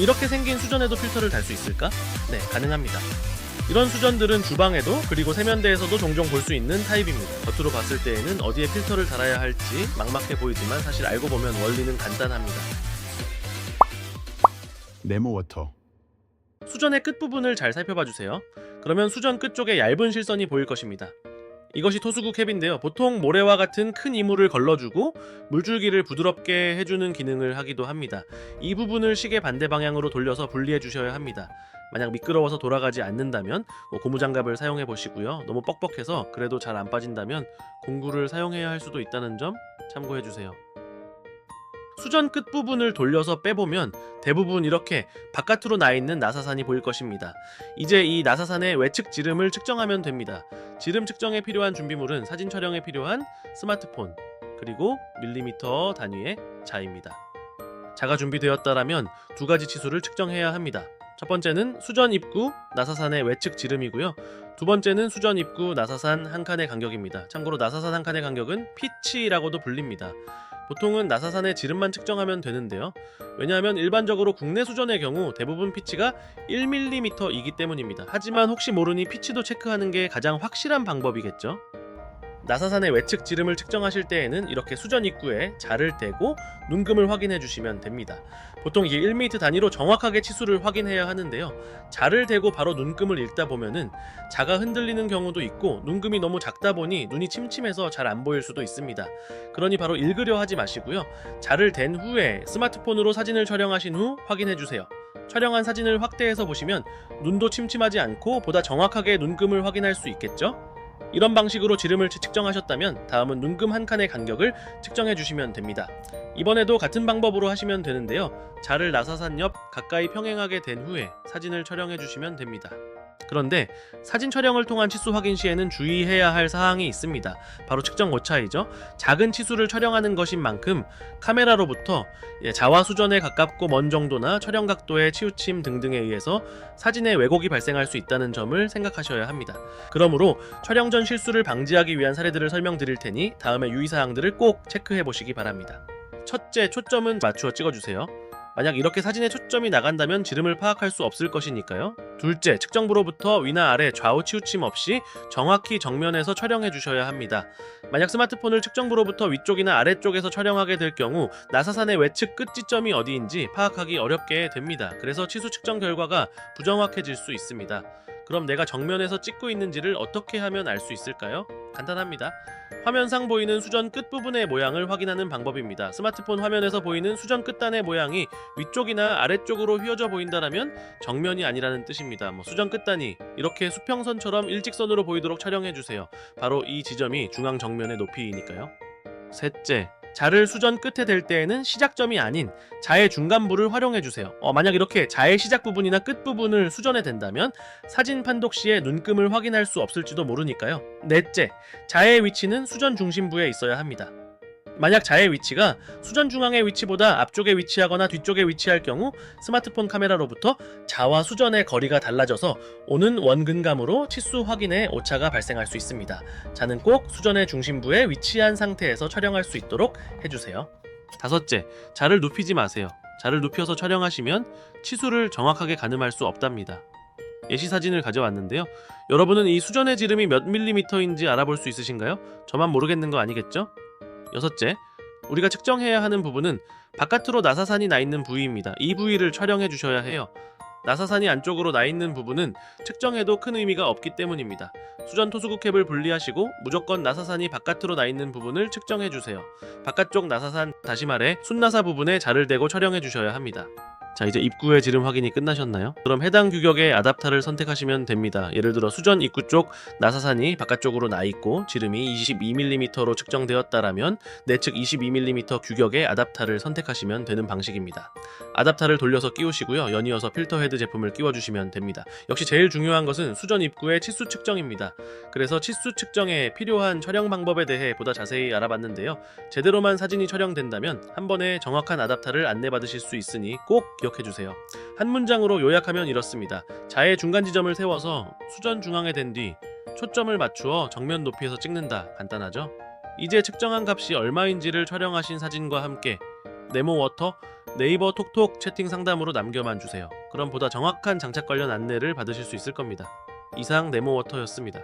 이렇게 생긴 수전에도 필터를 달 수 있을까? 네, 가능합니다. 이런 수전들은 주방에도 그리고 세면대에서도 종종 볼 수 있는 타입입니다. 겉으로 봤을 때에는 어디에 필터를 달아야 할지 막막해 보이지만 사실 알고 보면 원리는 간단합니다. 네모워터. 수전의 끝부분을 잘 살펴봐 주세요. 그러면 수전 끝쪽에 얇은 실선이 보일 것입니다. 이것이 토수구 캡인데요. 보통 모래와 같은 큰 이물을 걸러주고 물줄기를 부드럽게 해주는 기능을 하기도 합니다. 이 부분을 시계 반대 방향으로 돌려서 분리해 주셔야 합니다. 만약 미끄러워서 돌아가지 않는다면 고무장갑을 사용해 보시고요. 너무 뻑뻑해서 그래도 잘 안 빠진다면 공구를 사용해야 할 수도 있다는 점 참고해 주세요. 수전 끝부분을 돌려서 빼보면 대부분 이렇게 바깥으로 나 있는 나사산이 보일 것입니다. 이제 이 나사산의 외측 지름을 측정하면 됩니다. 지름 측정에 필요한 준비물은 사진 촬영에 필요한 스마트폰 그리고 밀리미터 단위의 자입니다. 자가 준비되었다라면 두 가지 치수를 측정해야 합니다. 첫 번째는 수전 입구 나사산의 외측 지름이고요. 두 번째는 수전 입구 나사산 한 칸의 간격입니다. 참고로 나사산 한 칸의 간격은 피치라고도 불립니다. 보통은 나사산의 지름만 측정하면 되는데요. 왜냐하면 일반적으로 국내 수전의 경우 대부분 피치가 1mm이기 때문입니다. 하지만 혹시 모르니 피치도 체크하는 게 가장 확실한 방법이겠죠. 나사산의 외측 지름을 측정하실 때에는 이렇게 수전 입구에 자를 대고 눈금을 확인해 주시면 됩니다. 보통 이게 1m 단위로 정확하게 치수를 확인해야 하는데요. 자를 대고 바로 눈금을 읽다 보면은 자가 흔들리는 경우도 있고 눈금이 너무 작다 보니 눈이 침침해서 잘 안 보일 수도 있습니다. 그러니 바로 읽으려 하지 마시고요. 자를 댄 후에 스마트폰으로 사진을 촬영하신 후 확인해 주세요. 촬영한 사진을 확대해서 보시면 눈도 침침하지 않고 보다 정확하게 눈금을 확인할 수 있겠죠? 이런 방식으로 지름을 측정하셨다면 다음은 눈금 한 칸의 간격을 측정해 주시면 됩니다. 이번에도 같은 방법으로 하시면 되는데요. 자를 나사산 옆 가까이 평행하게 댄 후에 사진을 촬영해 주시면 됩니다. 그런데 사진 촬영을 통한 치수 확인 시에는 주의해야 할 사항이 있습니다. 바로 측정 오차이죠. 작은 치수를 촬영하는 것인 만큼 카메라로부터 자와 수전에 가깝고 먼 정도나 촬영 각도의 치우침 등등에 의해서 사진에 왜곡이 발생할 수 있다는 점을 생각하셔야 합니다. 그러므로 촬영 전 실수를 방지하기 위한 사례들을 설명드릴 테니 다음에 유의사항들을 꼭 체크해 보시기 바랍니다. 첫째, 초점은 맞추어 찍어주세요. 만약 이렇게 사진에 초점이 나간다면 지름을 파악할 수 없을 것이니까요. 둘째, 측정부로부터 위나 아래 좌우 치우침 없이 정확히 정면에서 촬영해 주셔야 합니다. 만약 스마트폰을 측정부로부터 위쪽이나 아래쪽에서 촬영하게 될 경우 나사산의 외측 끝지점이 어디인지 파악하기 어렵게 됩니다. 그래서 치수 측정 결과가 부정확해질 수 있습니다. 그럼 내가 정면에서 찍고 있는지를 어떻게 하면 알 수 있을까요? 간단합니다. 화면상 보이는 수전 끝부분의 모양을 확인하는 방법입니다. 스마트폰 화면에서 보이는 수전 끝단의 모양이 위쪽이나 아래쪽으로 휘어져 보인다면 정면이 아니라는 뜻입니다. 수전 끝단이 이렇게 수평선처럼 일직선으로 보이도록 촬영해주세요. 바로 이 지점이 중앙 정면의 높이니까요. 셋째, 자를 수전 끝에 댈 때에는 시작점이 아닌 자의 중간부를 활용해주세요. 만약 이렇게 자의 시작 부분이나 끝 부분을 수전에 댄다면 사진 판독 시에 눈금을 확인할 수 없을지도 모르니까요. 넷째, 자의 위치는 수전 중심부에 있어야 합니다. 만약 자의 위치가 수전 중앙의 위치보다 앞쪽에 위치하거나 뒤쪽에 위치할 경우 스마트폰 카메라로부터 자와 수전의 거리가 달라져서 오는 원근감으로 치수 확인에 오차가 발생할 수 있습니다. 자는 꼭 수전의 중심부에 위치한 상태에서 촬영할 수 있도록 해주세요. 다섯째, 자를 눕히지 마세요. 자를 눕혀서 촬영하시면 치수를 정확하게 가늠할 수 없답니다. 예시 사진을 가져왔는데요. 여러분은 이 수전의 지름이 몇 밀리미터인지 알아볼 수 있으신가요? 저만 모르겠는 거 아니겠죠? 여섯째, 우리가 측정해야 하는 부분은 바깥으로 나사산이 나 있는 부위입니다. 이 부위를 촬영해 주셔야 해요. 나사산이 안쪽으로 나 있는 부분은 측정해도 큰 의미가 없기 때문입니다. 수전 토수구 캡을 분리하시고 무조건 나사산이 바깥으로 나 있는 부분을 측정해 주세요. 바깥쪽 나사산, 다시 말해 순나사 부분에 자를 대고 촬영해 주셔야 합니다. 자, 이제 입구의 지름 확인이 끝나셨나요? 그럼 해당 규격의 아답터를 선택하시면 됩니다. 예를 들어 수전 입구 쪽 나사산이 바깥쪽으로 나 있고 지름이 22mm로 측정되었다라면 내측 22mm 규격의 아답터를 선택하시면 되는 방식입니다. 아답터를 돌려서 끼우시고요. 연이어서 필터 헤드 제품을 끼워주시면 됩니다. 역시 제일 중요한 것은 수전 입구의 치수 측정입니다. 그래서 치수 측정에 필요한 촬영 방법에 대해 보다 자세히 알아봤는데요. 제대로만 사진이 촬영된다면 한 번에 정확한 아답터를 안내받으실 수 있으니 꼭 기억해주세요. 한 문장으로 요약하면 이렇습니다. 자의 중간 지점을 세워서 수전 중앙에 댄 뒤 초점을 맞추어 정면 높이에서 찍는다. 간단하죠? 이제 측정한 값이 얼마인지를 촬영하신 사진과 함께 네모워터 네이버 톡톡 채팅 상담으로 남겨만 주세요. 그럼 보다 정확한 장착 관련 안내를 받으실 수 있을 겁니다. 이상 네모워터였습니다.